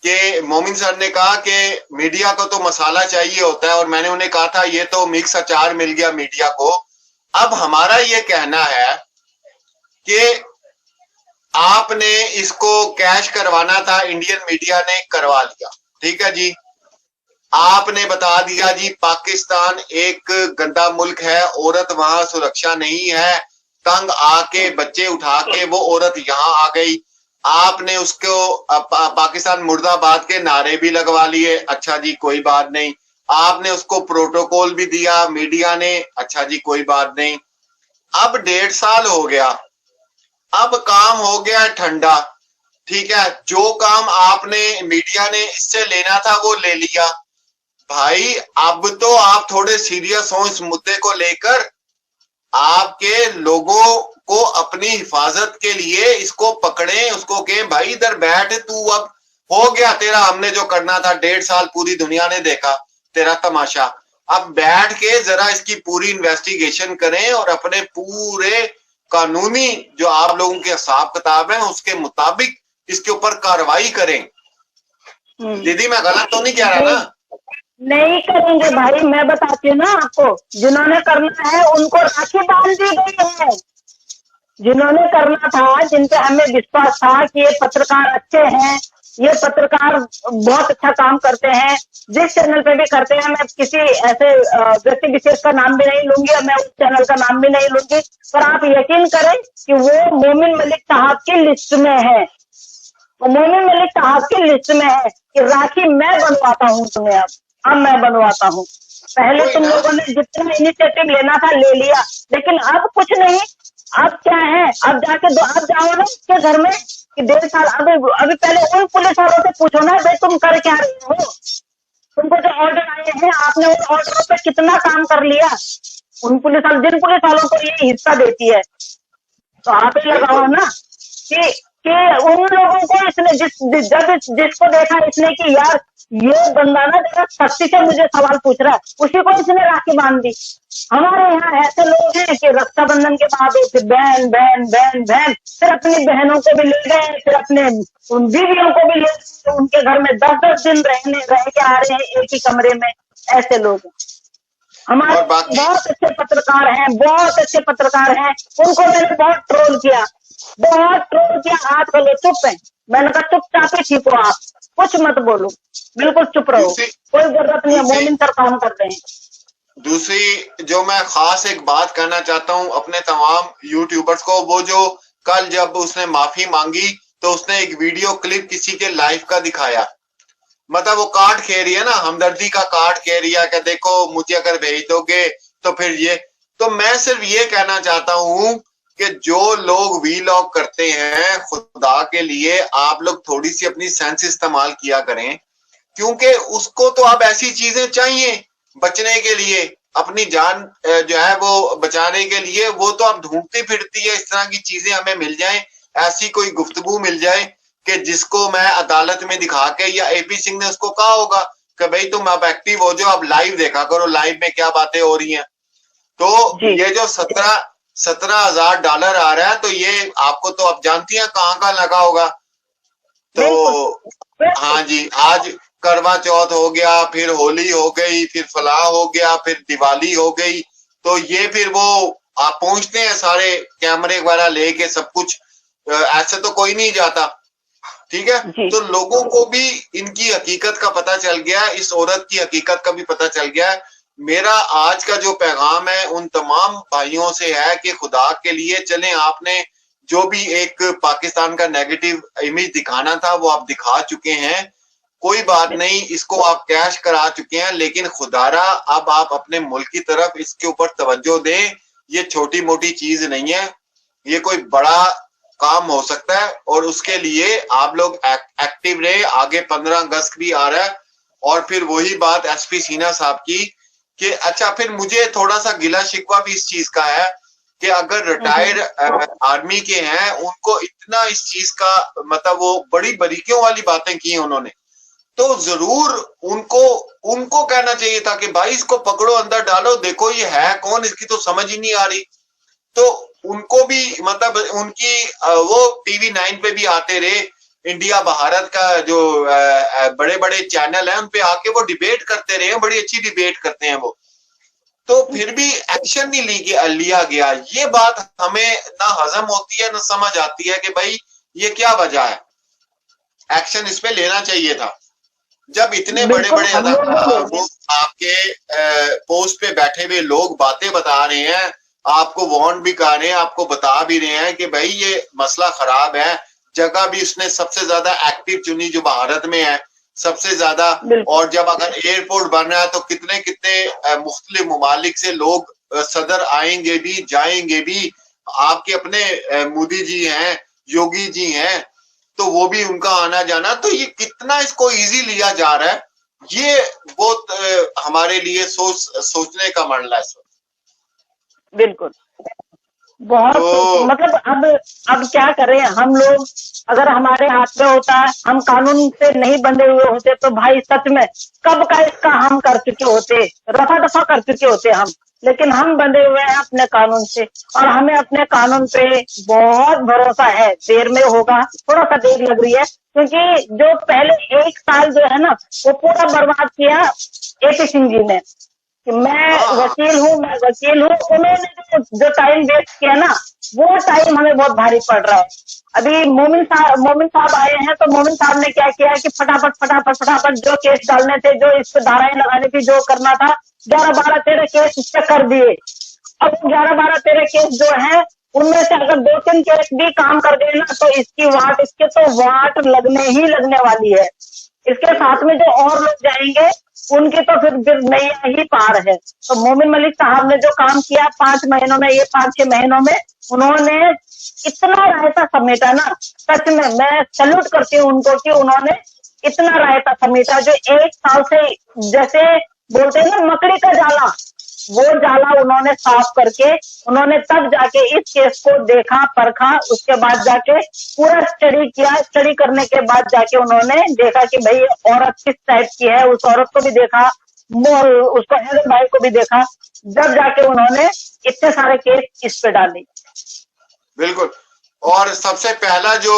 कि मोमिन सर ने कहा कि मीडिया को तो मसाला चाहिए होता है, और मैंने उन्हें कहा था ये तो मिक्स अचार मिल गया मीडिया को। अब हमारा ये कहना है कि आपने इसको कैश करवाना था, इंडियन मीडिया ने करवा लिया, ठीक है जी। आपने बता दिया जी पाकिस्तान एक गंदा मुल्क है, औरत वहां सुरक्षा नहीं है, तंग आके बच्चे उठा के वो औरत यहां आ गई। आपने उसको पाकिस्तान मुर्दाबाद के नारे भी लगवा लिए, अच्छा जी कोई बात नहीं। आपने उसको प्रोटोकॉल भी दिया मीडिया ने, अच्छा जी कोई बात नहीं। अब 1.5 साल हो गया, अब काम हो गया ठंडा, ठीक है। जो काम आपने मीडिया ने इससे लेना था वो ले लिया भाई। अब तो आप थोड़े सीरियस हो इस मुद्दे को लेकर, आपके लोगों को अपनी हिफाजत के लिए इसको पकड़े, उसको कहें भाई इधर बैठ तू, अब हो गया तेरा, हमने जो करना था 1.5 साल पूरी दुनिया ने देखा तेरा तमाशा, अब बैठ के जरा इसकी पूरी इन्वेस्टिगेशन करें और अपने पूरे कानूनी जो आप लोगों के हिसाब किताब है उसके मुताबिक इसके ऊपर कार्रवाई करें। दीदी मैं गलत तो नहीं कह रहा ना? नहीं करेंगे भाई, मैं बताती हूँ ना आपको, जिन्होंने करना है उनको राखी बांध दी गई है। जिन्होंने करना था, जिन पे हमें विश्वास था कि ये पत्रकार अच्छे हैं, ये पत्रकार बहुत अच्छा काम करते हैं, जिस चैनल पे भी करते हैं, मैं किसी ऐसे व्यक्ति विशेष का नाम भी नहीं लूंगी और मैं उस चैनल का नाम भी नहीं लूंगी, पर आप यकीन करें कि वो मोमिन मलिक साहब की लिस्ट में है, मोमिन मलिक साहब की लिस्ट में है कि राखी मैं बनवाता हूँ तुम्हें, अब मैं बनवाता हूँ। पहले तुम लोगों ने जितना इनिशिएटिव लेना था ले लिया, लेकिन अब कुछ नहीं। अब क्या है, अब जाके अब जाओ ना उसके घर में कि 1.5 साल, अभी पहले उन पुलिस वालों से पूछो ना भाई तुम कर क्या रहे हो, तुमको जो ऑर्डर आए हैं आपने उन ऑर्डरों पे कितना काम कर लिया। उन पुलिस वालों, जिन पुलिस वालों को ये हिस्सा देती है, तो आप ही लगाओ ना कि उन लोगों को इसने जिसको देखा इसने कि यार ये बंदा ना जरा सख्ती से मुझे सवाल पूछ रहा है, उसी को इसने राखी बांध दी। हमारे यहाँ ऐसे लोग हैं कि रक्षाबंधन के बाद फिर बहन बहन बहन बहन, फिर अपनी बहनों को भी ले गए, फिर अपने उन बीवियों को भी ले गए, उनके घर में 10-10 दिन रह के आ रहे हैं एक ही कमरे में। ऐसे लोग हमारे बहुत अच्छे पत्रकार हैं, बहुत अच्छे पत्रकार हैं, उनको मैंने बहुत ट्रोल किया, बहुत ट्रोल किया। आज बोले चुप है, मैंने कहा चुपचाप ही ठीक हो, आप कुछ मत बोलो, बिल्कुल चुप रहो, कोई जरूरत नहीं है, मोमिन सर काम कर रहे हैं। दूसरी जो मैं खास एक बात कहना चाहता हूं अपने तमाम यूट्यूबर्स को, वो जो कल जब उसने माफी मांगी तो उसने एक वीडियो क्लिप किसी के लाइव का दिखाया, मतलब वो कार्ड खेल रही है ना, हमदर्दी का कार्ड खेल रही है कि देखो मुझे अगर भेज दोगे तो फिर ये। तो मैं सिर्फ ये कहना चाहता हूं कि जो लोग वीलॉग करते हैं, खुदा के लिए आप लोग थोड़ी सी अपनी सेंस इस्तेमाल किया करें, क्योंकि उसको तो अब ऐसी चीजें चाहिए बचने के लिए, अपनी जान जो है वो बचाने के लिए, वो तो अब ढूंढती फिरती है इस तरह की चीजें हमें मिल जाए, ऐसी कोई गुफ्तगू मिल जाए कि जिसको मैं अदालत में दिखा के, या एपी सिंह ने उसको कहा होगा कि भाई तुम अब एक्टिव हो जाओ, अब लाइव देखा करो, लाइव में क्या बातें हो रही हैं। तो ये जो 17,000 आ रहा है, तो ये आपको तो अब जानती हैं कहाँ का लगा होगा। तो हाँ जी, आज करवा चौथ हो गया, फिर होली हो गई, फिर फलाह हो गया, फिर दिवाली हो गई, तो ये फिर वो आप पहुंचते हैं सारे कैमरे वगैरह लेके, सब कुछ, ऐसे तो कोई नहीं जाता, ठीक है। तो लोगों को भी इनकी हकीकत का पता चल गया, इस औरत की हकीकत का भी पता चल गया। मेरा आज का जो पैगाम है उन तमाम भाइयों से है कि खुदा के लिए चलें, आपने जो भी एक पाकिस्तान का नेगेटिव इमेज दिखाना था वो आप दिखा चुके हैं, कोई बात नहीं, इसको आप कैश करा चुके हैं, लेकिन खुदारा अब आप अपने मुल्क की तरफ इसके ऊपर तवज्जो दें। ये छोटी मोटी चीज नहीं है, ये कोई बड़ा काम हो सकता है, और उसके लिए आप लोग एक्टिव रहे। आगे 15 अगस्त भी आ रहा है, और फिर वही बात एसपी सीना साहब की कि अच्छा, फिर मुझे थोड़ा सा गिला शिकवा भी इस चीज का है कि अगर रिटायर्ड आर्मी के हैं, उनको इतना इस चीज का मतलब वो बड़ी बारीकियों वाली बातें की उन्होंने, तो जरूर उनको कहना चाहिए था कि भाई इसको पकड़ो, अंदर डालो, देखो ये है कौन, इसकी तो समझ ही नहीं आ रही। तो उनको भी मतलब उनकी वो टीवी 9 पे भी आते रहे इंडिया भारत का जो बड़े बड़े चैनल है उन पे आके वो डिबेट करते रहे, बड़ी अच्छी डिबेट करते हैं वो, तो फिर भी एक्शन नहीं लिया गया। ये बात हमें ना हजम होती है ना समझ आती है कि भाई ये क्या वजह है, एक्शन इस पे लेना चाहिए था। जब इतने बड़े बड़े वो आपके पोस्ट पे बैठे हुए लोग बातें बता रहे हैं, आपको वार्न भी कर रहे हैं, आपको बता भी रहे हैं कि भाई ये मसला खराब है, जगह भी उसने सबसे ज्यादा एक्टिव चुनी जो भारत में है सबसे ज्यादा, और जब अगर एयरपोर्ट बन रहा है तो कितने कितने मुख्तलिफ ममालिक से लोग सदर आएंगे भी जाएंगे भी, आपके अपने मोदी जी हैं, योगी जी हैं, तो वो भी उनका आना जाना, तो ये कितना इसको इजी लिया जा रहा है, ये बहुत हमारे लिए सोचने का मरला है। बिल्कुल बहुत तो, मतलब अब क्या करें हम लोग, अगर हमारे हाथ में होता है, हम कानून से नहीं बंधे हुए होते तो भाई सच में कब का इसका हम कर चुके होते, रफा दफा कर चुके होते हम, लेकिन हम बंधे हुए हैं अपने कानून से, और हमें अपने कानून पे बहुत भरोसा है। देर में होगा, थोड़ा सा देर लग रही है, क्योंकि जो पहले 1 साल जो है ना वो पूरा बर्बाद किया AP सिंह जी ने, कि मैं वकील हूँ, उन्होंने जो टाइम वेस्ट किया ना, वो टाइम हमें बहुत भारी पड़ रहा है। अभी मोमिन साहब आए हैं, तो मोमिन साहब ने क्या किया कि फटाफट जो केस डालने थे, जो इस पे धाराएं लगानी थी, जो करना था, 11-12-13 केस इस पे कर दिए। अब 11-12-13 केस जो है उनमें से अगर 2-3 केस भी काम कर गए ना, तो इसके तो वाट लगने वाली है। इसके साथ में जो और लोग जाएंगे उनकी तो फिर नैया ही पार है। तो मोमिन मलिक साहब ने जो काम किया 5 महीनों में, ये 5-6 महीनों में उन्होंने इतना रायता समेटा ना, सच में मैं सैल्यूट करती हूँ उनको कि उन्होंने इतना रायता समेटा, जो 1 साल से, जैसे बोलते हैं ना मकड़ी का जाला, वो जाला उन्होंने साफ करके, उन्होंने तब जाके इस केस को देखा परखा, उसके बाद जाके पूरा स्टडी किया, स्टडी करने के बाद जाके उन्होंने देखा कि भाई औरत किस टाइप की है, उस औरत को भी देखा, उसको हेजल भाई को भी देखा, जब जाके उन्होंने इतने सारे केस इस पे डाले। बिल्कुल, और सबसे पहला जो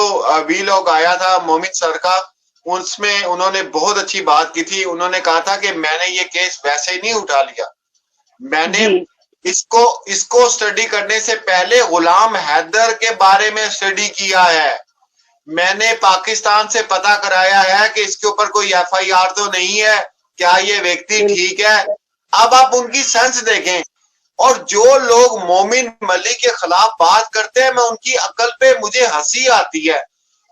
वीलॉग आया था मोमिन सर का, उसमें उन्होंने बहुत अच्छी बात की थी। उन्होंने कहा था कि मैंने ये केस वैसे ही नहीं उठा लिया, मैंने इसको स्टडी करने से पहले गुलाम हैदर के बारे में स्टडी किया है, मैंने पाकिस्तान से पता कराया है कि इसके ऊपर कोई FIR तो नहीं है, क्या ये व्यक्ति ठीक है। अब आप उनकी सेंस देखें, और जो लोग मोमिन मलिक के खिलाफ बात करते हैं, मैं उनकी अकल पे मुझे हंसी आती है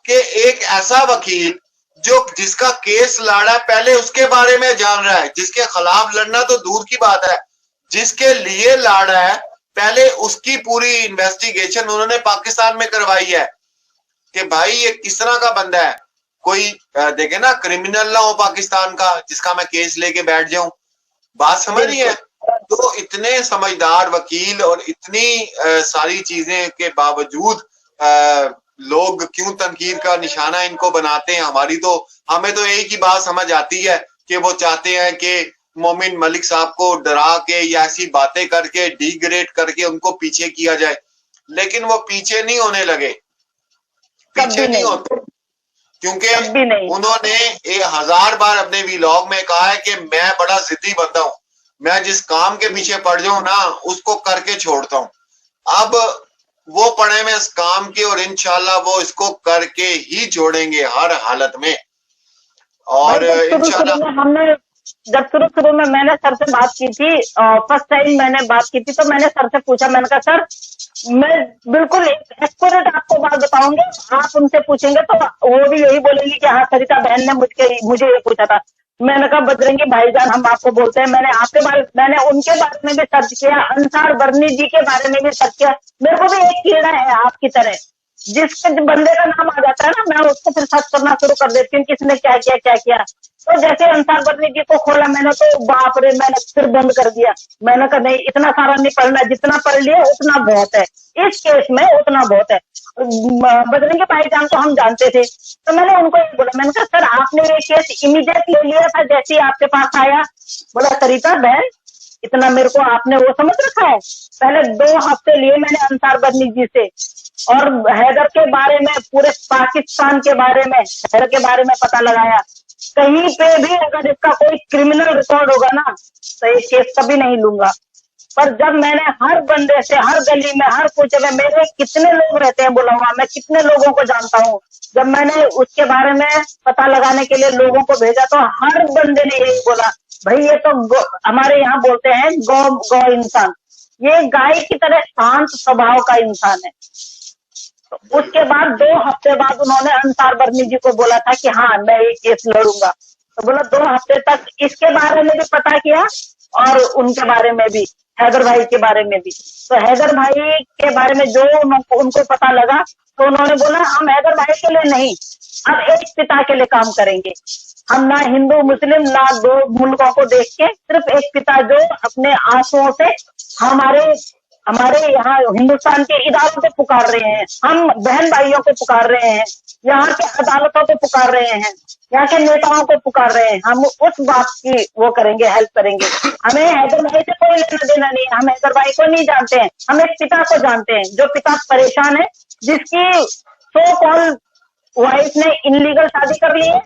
कि एक ऐसा वकील जिसका केस लड़ा है पहले उसके बारे में जान रहा है, जिसके खिलाफ लड़ना तो दूर की बात है, जिसके लिए लड़ रहा है पहले उसकी पूरी इन्वेस्टिगेशन उन्होंने पाकिस्तान में करवाई है कि भाई ये किस तरह का बंदा है, कोई देखे ना क्रिमिनल ना हो पाकिस्तान का जिसका मैं केस लेके बैठ जाऊं, बात समझ रही है। तो इतने समझदार वकील और इतनी सारी चीजें के बावजूद लोग क्यों तनकीर का निशाना इनको बनाते हैं। हमें तो एक ही बात समझ आती है कि वो चाहते हैं कि मोमिन मलिक साहब को डरा के या ऐसी बातें करके डिग्रेड करके उनको पीछे किया जाए, लेकिन वो पीछे नहीं होने लगे, पीछे नहीं होते, क्योंकि उन्होंने 1000 बार अपने व्लॉग में कहा है कि मैं बड़ा जिद्दी बंदा हूं, मैं जिस काम के पीछे पड़ जाऊं ना उसको करके छोड़ता हूं। अब वो पड़े में इस काम के, और इंशाल्लाह वो इसको करके ही छोड़ेंगे हर हालत में। और इंशाल्लाह हमने जब शुरू में मैंने सर से बात की थी, फर्स्ट टाइम मैंने बात की थी, तो मैंने सर से पूछा, मैंने कहा सर मैं बिल्कुल एक्यूरेट आपको बात बताऊंगी, आप उनसे पूछेंगे तो वो भी यही बोलेंगे कि हाँ सरिता बहन ने मुझे ये पूछा था। मैंने कहा बजरंगी भाईजान हम आपको बोलते हैं, मैंने उनके बारे में भी सर्च किया, अंसार बर्नी जी के बारे में भी सर्च किया। मेरे को भी एक कीड़ा है आपकी तरह, जिसके बंदे का नाम आ जाता है ना, मैं उसको फिर सर्च करना शुरू कर देती हूँ किसने क्या किया। तो जैसे अंसार बर्नी जी को खोला मैंने, तो बाप रे, मैंने फिर बंद कर दिया। मैंने कहा नहीं, इतना सारा नहीं पढ़ना, जितना पढ़ लिया उतना बहुत है, इस केस में उतना बहुत है। बजरंगी भाईजान को हम जानते थे, तो मैंने उनको ये बोला, मैंने कहा सर आपने ये केस इमीडिएट ले लिया था जैसे ही आपके पास आया? बोला सरिता बहन इतना मेरे को आपने वो समझ रखा है। पहले 2 हफ्ते लिए मैंने अंसार बदनी जी से, और हैदर के बारे में, पूरे पाकिस्तान के बारे में, हैदर के बारे में पता लगाया। कहीं पे भी अगर इसका कोई क्रिमिनल रिकॉर्ड होगा ना, तो ये केस कभी नहीं लूंगा। पर जब मैंने हर बंदे से, हर गली में, हर कुछ में, मेरे कितने लोग रहते हैं बुलावा, मैं कितने लोगों को जानता हूँ, जब मैंने उसके बारे में पता लगाने के लिए लोगों को भेजा, तो हर बंदे ने यही बोला, भाई ये तो हमारे यहाँ बोलते हैं गौ गौ इंसान, ये गाय की तरह शांत स्वभाव का इंसान है। तो उसके बाद 2 हफ्ते बाद उन्होंने अंसार बर्नी जी को बोला था कि हाँ मैं ये केस लड़ूंगा। तो बोला 2 हफ्ते तक इसके बारे में भी पता किया, और उनके बारे में भी, हैदर भाई के बारे में भी। तो हैदर भाई के बारे में जो उनको पता लगा, तो उन्होंने बोला हम हैदर भाई के लिए नहीं, अब एक पिता के लिए काम करेंगे। हम ना हिंदू मुस्लिम, ना 2 मुल्कों को देख के, सिर्फ एक पिता जो अपने आंसुओं से हमारे यहाँ हिंदुस्तान के इदारों को पुकार रहे हैं, हम बहन भाइयों को पुकार रहे हैं, यहाँ के अदालतों को पुकार रहे हैं, यहाँ के नेताओं को पुकार रहे हैं, हम उस बात की वो करेंगे, हेल्प करेंगे। हमें हैदर भाई से कोई लेना देना नहीं, हम हैदर भाई को नहीं जानते हैं, हम एक पिता को जानते हैं, जो पिता परेशान है, जिसकी सो कॉल वाइफ ने इनलीगल शादी कर ली है।